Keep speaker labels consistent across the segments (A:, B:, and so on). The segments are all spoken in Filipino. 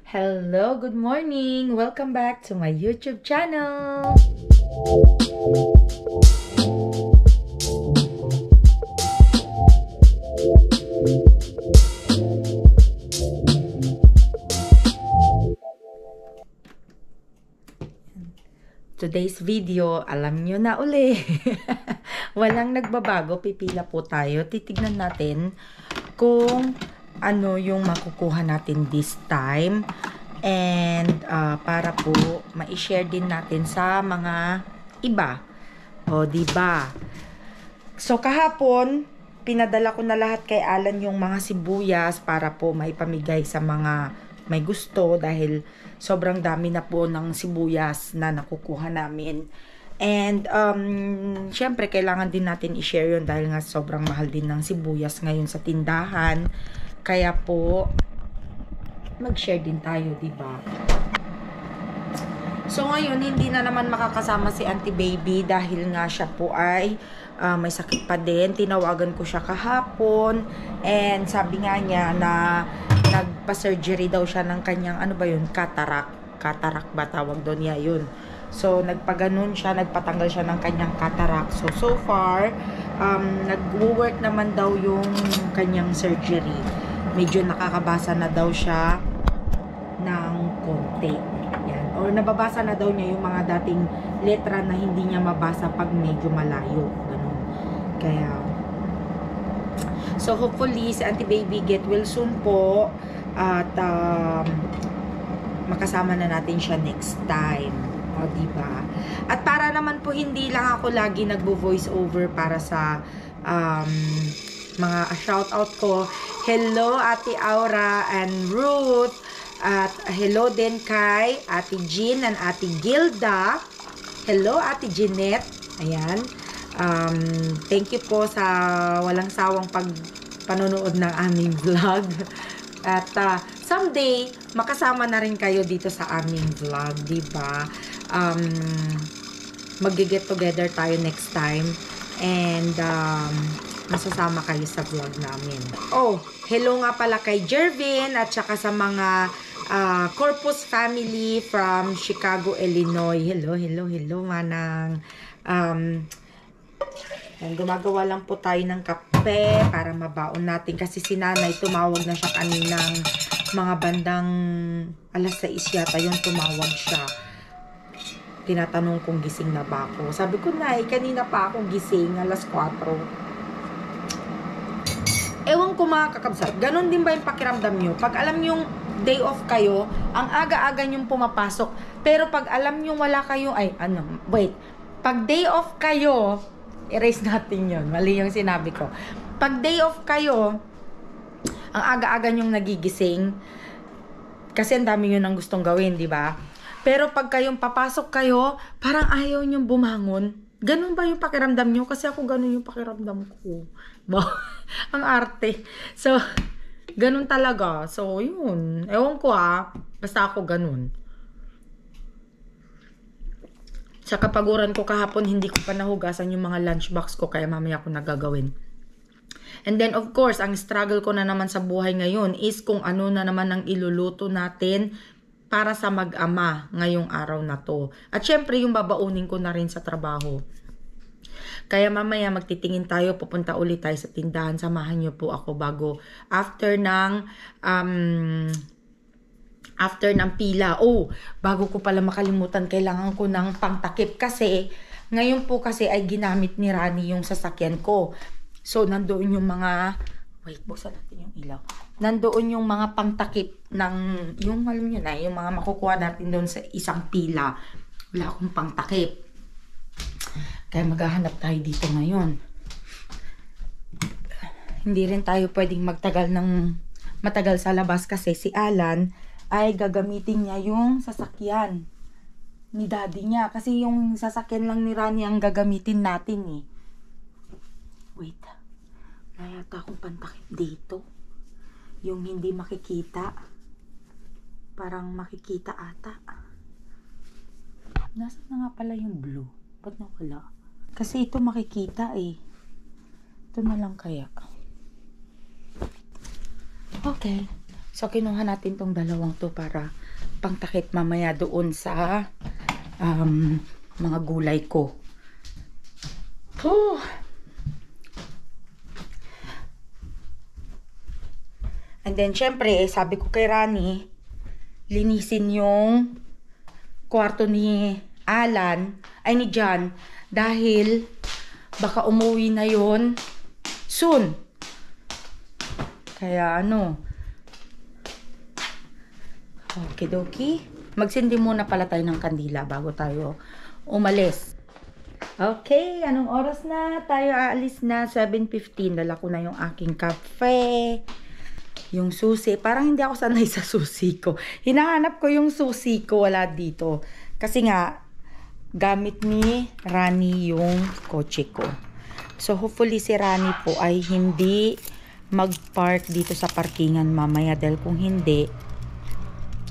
A: Hello, good morning! Welcome back to my YouTube channel! Today's video, alam nyo na uli. Walang nagbabago, pipila po tayo. Titignan natin kung ano yung makukuha natin this time. And para po ma-share din natin sa mga iba. O, diba? So, kahapon, pinadala ko na lahat kay Alan yung mga sibuyas para po maipamigay sa mga may gusto dahil sobrang dami na po ng sibuyas na nakukuha namin. And, syempre, kailangan din natin i-share yun dahil nga sobrang mahal din ng sibuyas ngayon sa tindahan. Kaya po, mag-share din tayo, diba? So, ngayon, hindi na naman makakasama si Auntie Baby dahil nga siya po ay may sakit pa din. Tinawagan ko siya kahapon and sabi nga niya na nagpa-surgery daw siya ng kanyang, ano ba yun, cataract. Cataract ba tawag doon niya yun. So, nagpaganon siya, nagpatanggal siya ng kanyang cataract. So far, nag-work naman daw yung kanyang surgery. Medyo nakakabasa na daw siya ng konti. Yan. Or nababasa na daw niya yung mga dating letra na hindi niya mabasa pag medyo malayo. Ganun. Kaya, so hopefully, si Auntie Baby get well soon po. At makasama na natin siya next time. O, diba? At para naman po hindi lang ako lagi nagbo-voice over para sa mga shoutout ko. Hello, Ate Aura and Ruth. At hello din kay Ate Jean and Ate Gilda. Hello, Ate Jeanette. Ayan. Thank you po sa walang sawang panonood ng aming vlog. At someday, makasama na rin kayo dito sa aming vlog, diba? Mag-get together tayo next time. And masasama kayo sa vlog namin. Oh, hello nga pala kay Jervin at saka sa mga Corpus family from Chicago, Illinois. Hello, manang. Gumagawa lang po tayo ng kape para mabaon natin kasi si nanay tumawag na siya kaninang mga bandang alas 6 yata yung tumawag siya. Tinatanong kung gising na ba ako. Sabi ko, Nay, kanina pa akong gising, alas 4. Ewan ko mga kakabsat, ganun din ba yung pakiramdam nyo? Pag alam yung day off kayo, ang aga-aga nyong pumapasok. Pero pag alam nyo wala kayo, pag day off kayo, erase natin yun. Mali yung sinabi ko. Pag day off kayo, ang aga-aga nyong nagigising, kasi ang dami yun ang gustong gawin, di ba? Pero pag kayong papasok kayo, parang ayaw nyong bumangon. Ganun ba yung pakiramdam nyo? Kasi ako ganun yung pakiramdam ko. Ang arte. So, ganun talaga. So, yun. Ewan ko basta ako ganun. Sa kapaguran ko kahapon, hindi ko pa nahugasan yung mga lunchbox ko. Kaya mamaya ko nagagawin. And then, of course, ang struggle ko na naman sa buhay ngayon is kung ano na naman ang iluluto natin para sa mag-ama ngayong araw na to. At syempre, yung babaunin ko na rin sa trabaho. Kaya mamaya magtitingin tayo, pupunta ulit tayo sa tindahan. Samahan niyo po ako bago after ng pila. Oh, bago ko pala makalimutan, kailangan ko ng pangtakip kasi ngayon po kasi ay ginamit ni Rani yung sasakyan ko. So, nandoon yung mga buksan natin yung ilaw. Nandoon yung mga pangtakip ng yung alam niyo na, yung mga makukuha natin doon sa isang pila. Wala akong pangtakip. Kaya maghahanap tayo dito ngayon. Hindi rin tayo pwedeng matagal sa labas kasi si Alan ay gagamitin niya yung sasakyan ni daddy niya. Kasi yung sasakyan lang ni Rani ang gagamitin natin eh. Wait. Wala yata akong pantakip dito. Yung hindi makikita. Parang makikita ata. Nasaan na nga pala yung blue? Ba't nawala? Kasi ito makikita eh. Ito na lang kaya. Okay. So, kinuha natin tong dalawang to para pangtakip mamaya doon sa mga gulay ko. And then, syempre, sabi ko kay Rani, linisin yung kwarto ni Alan, ay ni John, dahil baka umuwi na yon soon. Kaya okidoki. Magsindi muna pala tayo ng kandila bago tayo umalis. Okay, anong oras na? Tayo aalis na, 7:15. Dala ko na yung aking kape. Yung susi, parang hindi ako sanay sa susi ko. Hinahanap ko yung susi ko, wala dito. Kasi nga, gamit ni Rani yung kotse ko. So, hopefully si Rani po ay hindi mag-park dito sa parkingan mamaya. Dahil kung hindi,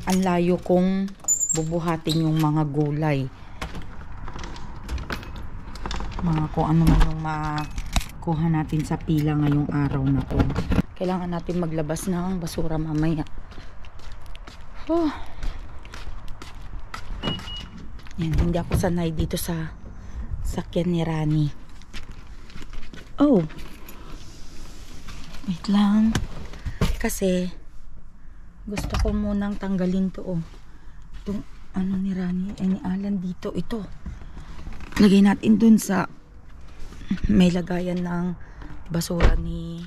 A: ang layo kong bubuhatin yung mga gulay. Mga kung ano man yung makuha natin sa pila ngayong araw na to. Kailangan natin maglabas ng basura mamaya. Yan, hindi ako sanay dito sa sakyan ni Rani. Wait lang. Kasi gusto ko munang tanggalin to. Itong ni Rani, ni Alan dito. Ito. Lagay natin dun sa may lagayan ng basura ni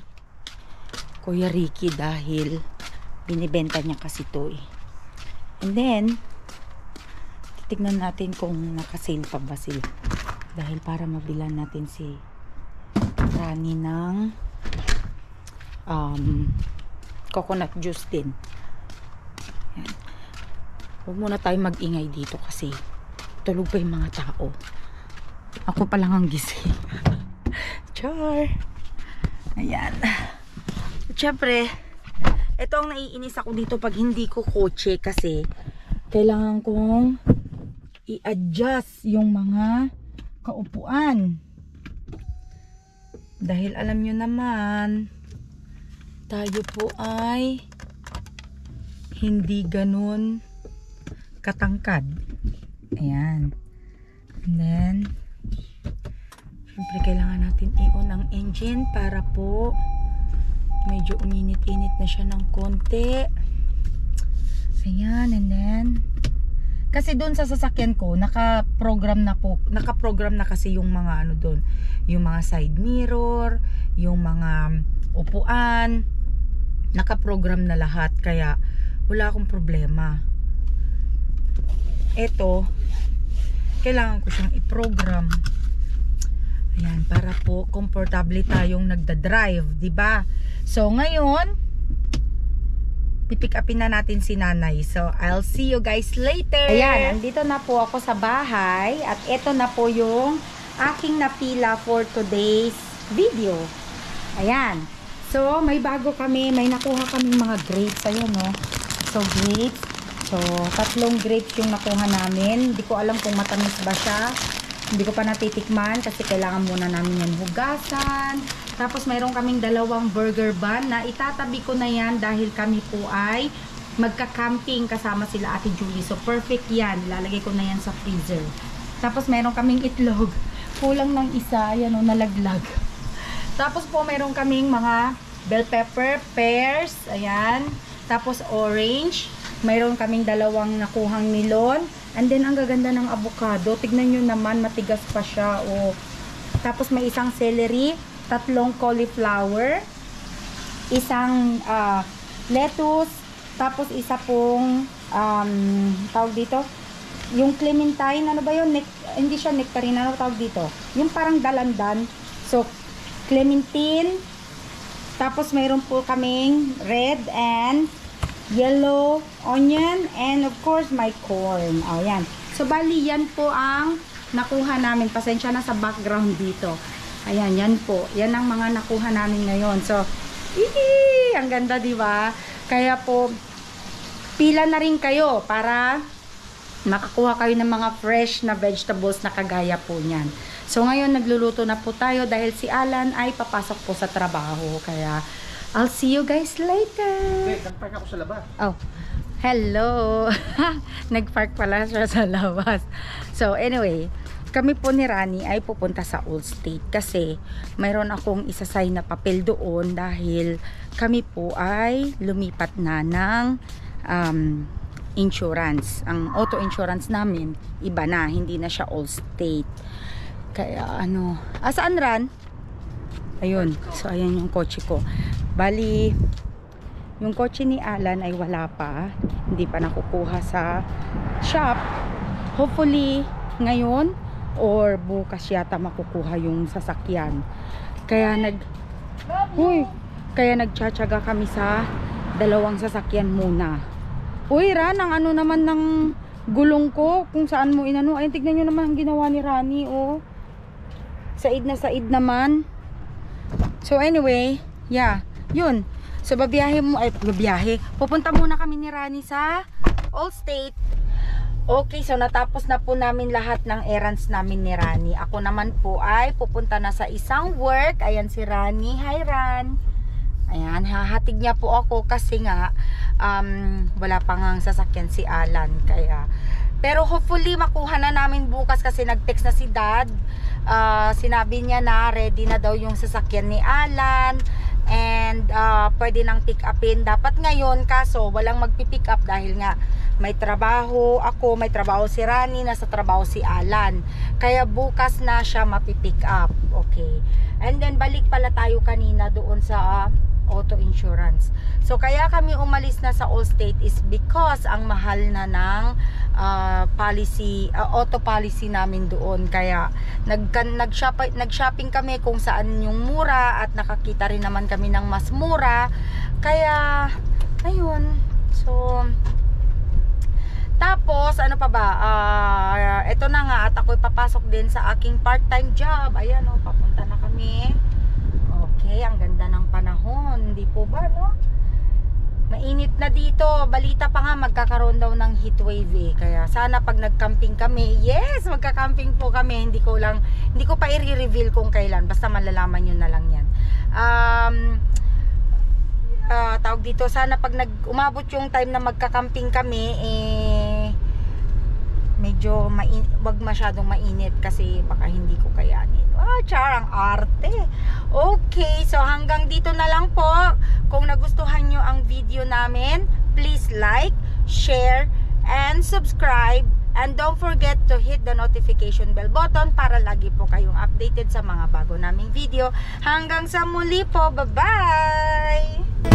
A: Kuya Ricky dahil binibenta niya kasi to And then, titignan natin kung nakasale pa ba sila. Dahil para mabilan natin si Rani ng coconut juice din. Yan. Huwag muna tayo mag-ingay dito kasi tulog pa yung mga tao. Ako pa lang ang gising. Char! Ayan. Siyempre, ito ang naiinis ako dito pag hindi ko kotse kasi kailangan kong i-adjust yung mga kaupuan. Dahil alam nyo naman, tayo po ay hindi ganun katangkad. Ayan. And then, siyempre kailangan natin i-on ang engine para po medyo uminit-init na siya ng konti. Ayan, and then kasi doon sa sasakyan ko naka-program na kasi yung mga doon, yung mga side mirror, yung mga upuan, naka-program na lahat kaya wala akong problema. Ito kailangan ko siyang i-program. Ayan, para po komportable tayong nagda-drive, 'di ba? So, ngayon, pipick upin na natin si nanay. So, I'll see you guys later. Ayan, andito na po ako sa bahay. At ito na po yung aking napila for today's video. Ayan. So, may bago kami. May nakuha kami mga grapes. Ayan, no? So, grapes. So, 3 grapes yung nakuha namin. Hindi ko alam kung matamis ba siya. Hindi ko pa natitikman kasi kailangan muna namin yan hugasan. Tapos mayroon kaming 2 burger bun na itatabi ko na yan dahil kami po ay magka-camping kasama sila Ate Julie. So perfect yan. Lalagay ko na yan sa freezer. Tapos mayroon kaming itlog. Kulang ng isa. Ayan o, nalaglag. Tapos po mayroon kaming mga bell pepper, pears. Ayan. Tapos orange. Mayroon kaming 2 nakuhang melon. And then ang gaganda ng avocado. Tignan nyo naman, matigas pa siya. O. Tapos may isang celery. 3 cauliflower, isang lettuce, tapos isa pong tawag dito, yung clementine, ano ba yun? Hindi siya nectarine, ano tawag dito? Yung parang dalandan. So, clementine, tapos mayroon po kaming red and yellow onion, and of course, my corn. Ayan. So, bali, yan po ang nakuha namin. Pasensya na sa background dito. Ayan, yan po. Yan ang mga nakuha namin ngayon. So, ang ganda, di ba? Kaya po, pila na rin kayo para makakuha kayo ng mga fresh na vegetables na kagaya po niyan. So, ngayon, nagluluto na po tayo dahil si Alan ay papasok po sa trabaho. Kaya, I'll see you guys later.
B: Wait, nagpark ako sa labas.
A: Oh, hello. Nagpark pala siya sa labas. So anyway, kami po ni Rani ay pupunta sa Allstate kasi mayroon akong isasay na papel doon dahil kami po ay lumipat na ng insurance. Ang auto insurance namin iba na, hindi na siya Allstate. Kaya ano, saan Ran? Ayun, so ayan yung kotse ko. Bali, yung kotse ni Alan ay wala pa, hindi pa nakukuha sa shop. Hopefully ngayon or bukas yata makukuha yung sasakyan. Kaya nagtsatsaga kami sa dalawang sasakyan muna. Uy Ran, ang ano naman ng gulong ko, kung saan mo inano. Ayun, tignan nyo naman ang ginawa ni Rani, oh. Said na said naman. So anyway, yeah, yun. So pupunta muna kami ni Rani sa Allstate. Okay, so natapos na po namin lahat ng errands namin ni Rani. Ako naman po ay pupunta na sa isang work. Ayan si Rani. Hi Ran. Ayan, hahatid niya po ako kasi nga wala pa ngang sasakyan si Alan. Kaya, pero hopefully makuha na namin bukas kasi nag-text na si Dad. Sinabi niya na ready na daw yung sasakyan ni Alan and pwede nang pick upin dapat ngayon, kaso walang magpi-pick up dahil nga may trabaho ako, may trabaho si Rani, nasa trabaho si Alan, kaya bukas na siya mapi-pick up. Okay, and then balik pala tayo kanina doon sa auto insurance. So kaya kami umalis na sa Allstate is because ang mahal na ng auto policy namin doon. Kaya nag-shopping kami kung saan yung mura at nakakita rin naman kami ng mas mura. Kaya ayun. So tapos ano pa ba? Ito na nga at ako'y papasok din sa aking part-time job. Ayan oh, papunta na kami. Okay, ang ganda ng panahon, hindi po ba, no? Mainit na dito. Balita pa nga magkakaroon daw ng heat wave eh. Kaya sana pag nag-camping kami, yes, magka-camping po kami. Hindi ko pa i-reveal kung kailan. Basta malalaman nyo na lang yan. Tawag dito, sana pag umabot yung time na magka-camping kami, medyo wag masyadong mainit kasi baka hindi ko kayanin. Char, ang arte. Okay, so hanggang dito na lang po. Kung nagustuhan nyo ang video namin, please like, share, and subscribe. And don't forget to hit the notification bell button para lagi po kayong updated sa mga bago naming video. Hanggang sa muli po. Bye-bye!